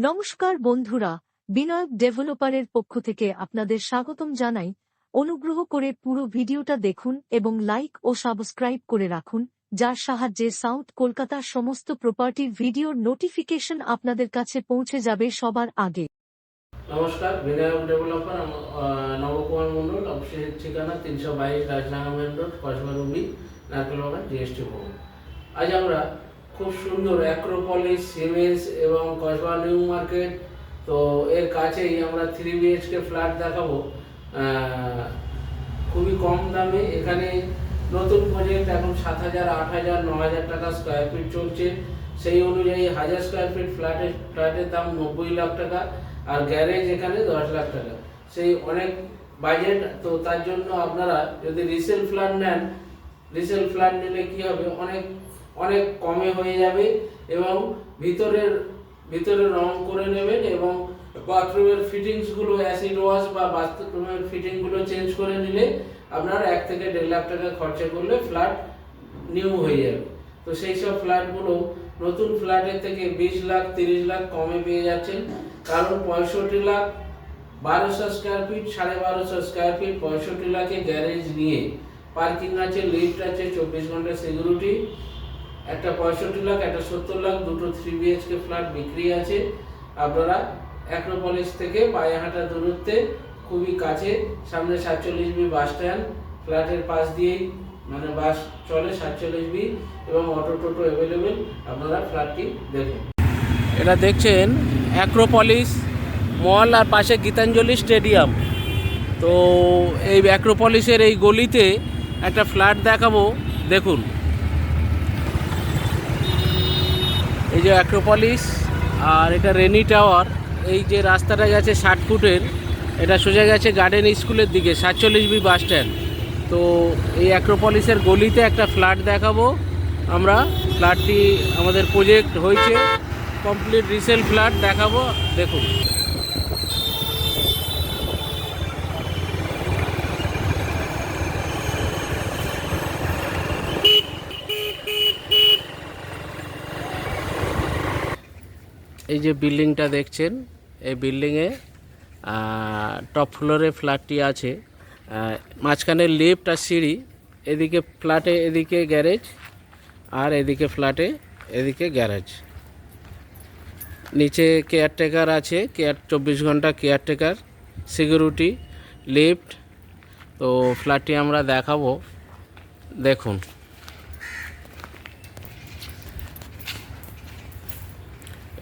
নমস্কার বন্ধুরা, বিনায়ক ডেভেলপারের পক্ষ থেকে আপনাদের স্বাগতম জানাই। অনুগ্রহ করে পুরো ভিডিওটা দেখুন এবং লাইক ও সাবস্ক্রাইব করে রাখুন, যার সাহায্যে সাউথ কলকাতার সমস্ত প্রপার্টির ভিডিওর নোটিফিকেশন আপনাদের কাছে পৌঁছে যাবে সবার আগে। নমস্কার, বিনায়ক ডেভেলপার নবকুমার মন্ডল, অফিসের ঠিকানা 322 Rajdanga main road, Kasba Ruby, Narkelbagan, GST Bhavan. আজ আমরা খুব সুন্দর অ্যাক্রোপলিস, সিমেন্স এবং কসবা নিউ মার্কেট, তো এর কাছেই আমরা 3 BHK ফ্ল্যাট দেখাবো খুবই কম দামে। এখানে নতুন প্রজেক্ট এখন 7,000, 8,000, 9,000 টাকা স্কোয়ার ফিট চলছে। সেই অনুযায়ী 1000 স্কোয়ার ফিট ফ্ল্যাটের দাম 90 লাখ টাকা, আর গ্যারেজ এখানে 10 লাখ টাকা। সেই অনেক বাজেট, তো তার জন্য আপনারা যদি রিসেল ফ্ল্যাট নেন, রিসেল ফ্ল্যাট নিলে কি হবে, অনেক কমে হয়ে যাবে এবং ভিতরে রং করে নেবেন এবং বাথরুমের ফিটিংসগুলো অ্যাসিড ওয়াশ বা বাথরুমের ফিটিংগুলো চেঞ্জ করে নিলে আপনার 1 থেকে 1.5 লাখ টাকা খরচা করলে ফ্ল্যাট নিউ হয়ে যাবে। তো সেই সব ফ্ল্যাটগুলো নতুন ফ্ল্যাটের থেকে 20 লাখ 30 লাখ কমে পেয়ে যাচ্ছেন, কারণ 65 lakh 1200 square feet, 1250 square feet, 65 লাখে গ্যারেজ নিয়ে পার্কিং আছে, লিফট আছে, 24 ঘন্টা সিকিউরিটি, একটা 65 লাখ, একটা 70 লাখ, দুটো 3 BHK ফ্ল্যাট বিক্রি আছে। আপনারা অ্যাক্রোপলিস থেকে পায়ে হাঁটা দূরত্বে, খুবই কাছে, সামনে 47B বাস স্ট্যান্ড, ফ্ল্যাটের পাশ দিয়েই মানে বাস চলে 47B এবং অটো টোটো অ্যাভেলেবেল। আপনারা ফ্ল্যাটটি দেখুন। এটা দেখছেন অ্যাক্রোপলিস মল আর পাশে গীতাঞ্জলি স্টেডিয়াম। তো এই অ্যাক্রোপলিসের এই গলিতে একটা ফ্ল্যাট দেখাবো, দেখুন। এই যে অ্যাক্রোপলিস, আর এটা রেনি টাওয়ার। এই যে রাস্তাটা গেছে 60 ফুটের, এটা সোজা গেছে গার্ডেন স্কুলের দিকে, 47B বাস স্ট্যান্ড। তো এই অ্যাক্রোপলিসের গলিতে একটা ফ্ল্যাট দেখাবো আমরা। ফ্ল্যাটটি আমাদের প্রজেক্ট হয়েছে, কমপ্লিট রিসেল ফ্ল্যাট দেখাবো, দেখুন। এই যে বিল্ডিংটা দেখছেন, এই বিল্ডিংয়ে টপ ফ্লোরে ফ্ল্যাটটি আছে, মাঝখানে লিফট আর সিঁড়ি, এদিকে ফ্ল্যাটে এদিকে গ্যারেজ, আর এদিকে ফ্ল্যাটে এদিকে গ্যারেজ। নিচে কেয়ারটেকার আছে, 24 ঘন্টা কেয়ারটেকার, সিকিউরিটি, লিফট। তো ফ্ল্যাটটি আমরা দেখাবো, দেখুন।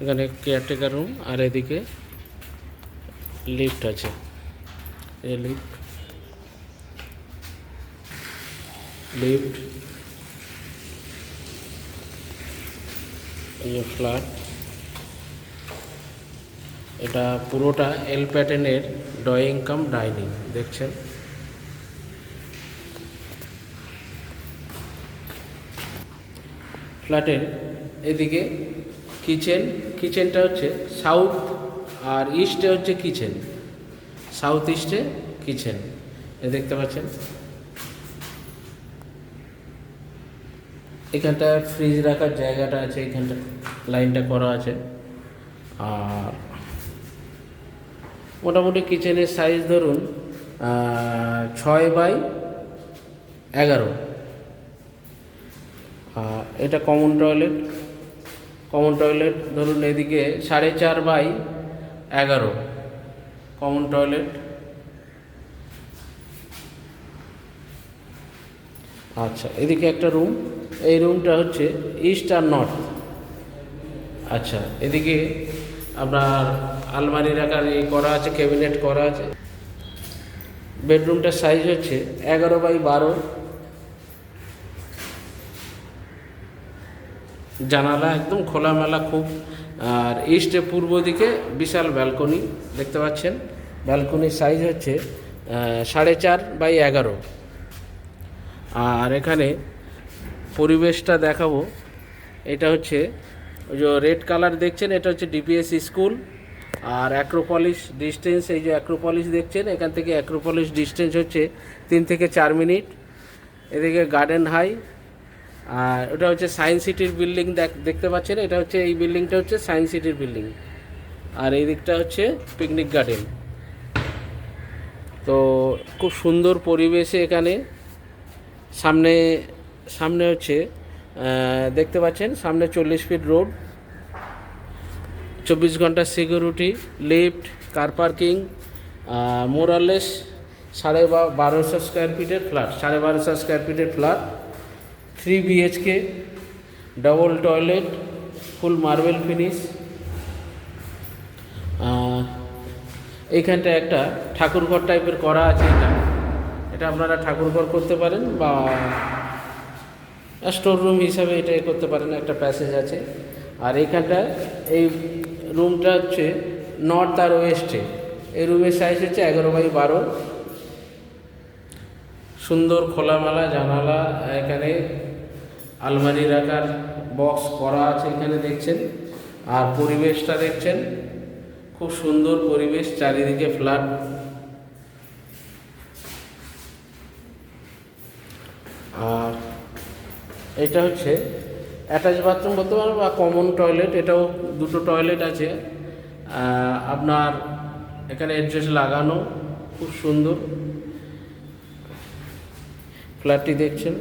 এখানে কেয়ারটেকার রুম, আর এদিকে লিফট আছে, এই লিফট, এই ফ্ল্যাট। এটা পুরোটা এল প্যাটার্নের ড্রয়িং কাম ডাইনিং দেখছেন। ফ্ল্যাটের এদিকে কিচেনটা হচ্ছে সাউথ, আর ইস্টে হচ্ছে কিচেন, সাউথ ইস্টে কিচেন, এ দেখতে পাচ্ছেন। এখানটা ফ্রিজ রাখার জায়গাটা আছে, এখানটা লাইনটা করা আছে। আর মোটামুটি কিচেনের সাইজ ধরুন 6x11। এটা কমন টয়লেট ধরুন এদিকে 4.5x11 কমন টয়লেট। আচ্ছা, এদিকে একটা রুম, এই রুমটা হচ্ছে ইস্ট আর নর্থ। আচ্ছা, এদিকে আপনার আলমারি রাখার এই করা আছে, ক্যাবিনেট করা আছে। বেডরুমটার সাইজ হচ্ছে 11x12, জানালা একদম খোলামেলা খুব। আর ইস্টে পূর্ব দিকে বিশাল ব্যালকনি দেখতে পাচ্ছেন। ব্যালকনির সাইজ হচ্ছে 4.5x11। আর এখানে পরিবেশটা দেখাবো, এটা হচ্ছে ওই যে রেড কালার দেখছেন, এটা হচ্ছে ডিপিএস স্কুল। আর অ্যাক্রোপলিস ডিস্টেন্স, এই যে অ্যাক্রোপলিস দেখছেন, এখান থেকে অ্যাক্রোপলিস ডিস্টেন্স হচ্ছে 3 থেকে 4 মিনিট। এদিকে গার্ডেন হাই, আর ওটা হচ্ছে সায়েন্স সিটির বিল্ডিং দেখতে পাচ্ছেন। এটা হচ্ছে, এই বিল্ডিংটা হচ্ছে সায়েন্স সিটির বিল্ডিং। আর এই দিকটা হচ্ছে পিকনিক গার্ডেন। তো খুব সুন্দর পরিবেশে এখানে সামনে সামনে হচ্ছে দেখতে পাচ্ছেন সামনে 40 ফিট রোড, 24 ঘন্টা সিকিউরিটি, লিফট, কার পার্কিং, মোরালেস 1250 স্কোয়ার ফিটের ফ্ল্যাট, 1250 স্কোয়ার ফিটের flat, 3 BHK, double toilet, full marble finish. এইখানটা একটা ঠাকুরঘর টাইপের করা আছে, এটা আপনারা ঠাকুরঘর করতে পারেন বা স্টোর রুম হিসাবে এটা করতে পারেন, একটা প্যাসেজ আছে। আর এইখানটা এই রুমটা হচ্ছে নর্থ আর ওয়েস্টে, এই রুমের সাইজ হচ্ছে 11x12, সুন্দর খোলামেলা জানালা, এখানে আলমারি রাখার বক্স করা আছে এখানে দেখছেন। আর পরিবেশটা দেখছেন, খুব সুন্দর পরিবেশ, চারিদিকে ফ্ল্যাট। আর এটা হচ্ছে অ্যাটাচ বাথরুম বলতে পারেন বা কমন টয়লেট, এটাও দুটো টয়লেট আছে। আপনার এখানে অ্যাড্রেস লাগানো, খুব সুন্দর ফ্ল্যাটটি দেখছেন।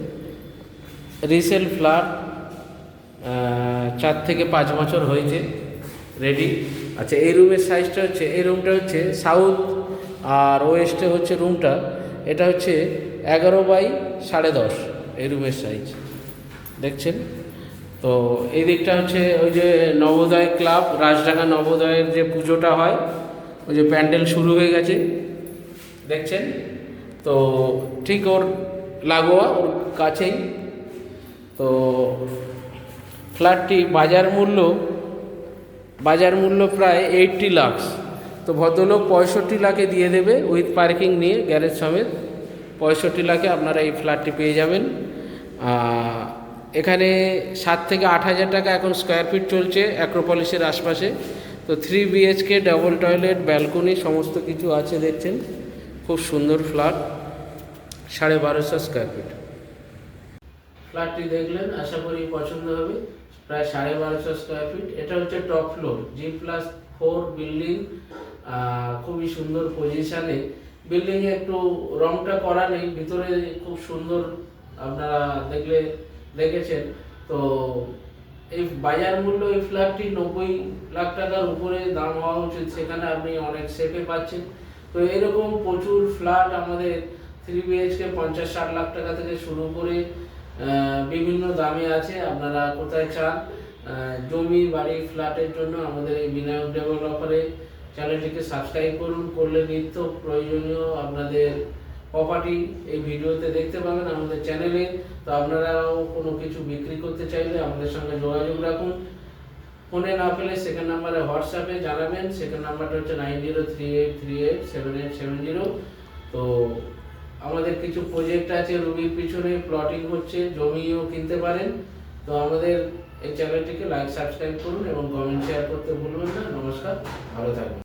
রিসেল ফ্ল্যাট, 4 থেকে 5 বছর হয়েছে, রেডি। আচ্ছা, এই রুমের সাইজটা হচ্ছে, এই রুমটা হচ্ছে সাউথ আর ওয়েস্টে হচ্ছে রুমটা, এটা হচ্ছে 11x10.5 এই রুমের সাইজ দেখছেন। তো এই দিকটা হচ্ছে ওই যে নবোদয় ক্লাব, রাজডাঙ্গা নবোদয়ের যে পুজোটা হয়, ওই যে প্যান্ডেল শুরু হয়ে গেছে দেখছেন। তো ঠিক ওর লাগোয়া, ওর কাছেই। তো ফ্ল্যাটটি বাজার মূল্য প্রায় 80 লাখ। তো ভদ্রলোক 65 লাখে দিয়ে দেবে, উইথ পার্কিং নিয়ে গ্যারেজ সমেত 65 লাখে আপনারা এই ফ্ল্যাটটি পেয়ে যাবেন। এখানে 7 থেকে 8 হাজার টাকা এখন স্কোয়ার ফিট চলছে অ্যাক্রোপলিসের আশপাশে। তো 3 BHK, ডবল টয়লেট, ব্যালকনি সমস্ত কিছু আছে দেখছেন। খুব সুন্দর ফ্ল্যাট, 1250 স্কোয়ার ফিট। ফ্ল্যাটটি দেখলেন, আশা করি পছন্দ হবে। প্রায় 1250 স্কোয়ার ফিট। এটা হচ্ছে টপ ফ্লোর, G+4 বিল্ডিং, খুবই সুন্দর পজিশানে। বিল্ডিংয়ে একটু রংটা করা নেই, ভিতরে খুব সুন্দর আপনারা দেখেছেন। তো এই বাজার মূল্য এই ফ্ল্যাটটি 90 লাখ টাকার উপরে দাম হওয়া উচিত, সেখানে আপনি অনেক সেফে পাচ্ছেন। তো এরকম প্রচুর ফ্ল্যাট আমাদের 3 BHK 50-60 লাখ টাকা থেকে শুরু করে বিভিন্ন দামে আছে। আপনারা কোথায় চান জমি, বাড়ি, ফ্ল্যাটের জন্য আমাদের এই বিনায়ক ডেভেলপারে চ্যানেলটিকে সাবস্ক্রাইব করুন। করলে নিত্য প্রয়োজনীয় আপনাদের প্রপার্টি এই ভিডিওতে দেখতে পাবেন আমাদের চ্যানেলে। তো আপনারাও কোনো কিছু বিক্রি করতে চাইলে আমাদের সঙ্গে যোগাযোগ রাখুন। ফোনে না পেলে সেকেন্ড নাম্বারে হোয়াটসঅ্যাপে জানাবেন। সেকেন্ড নাম্বারটা হচ্ছে 9038387870। তো আমাদের কিছু প্রজেক্ট আছে রুবির পিছনে, প্লটিং হচ্ছে, জমিও কিনতে পারেন। তো আমাদের এই চ্যানেলটিকে লাইক, সাবস্ক্রাইব করুন এবং কমেন্ট শেয়ার করতে ভুলবেন না। নমস্কার, ভালো থাকবেন।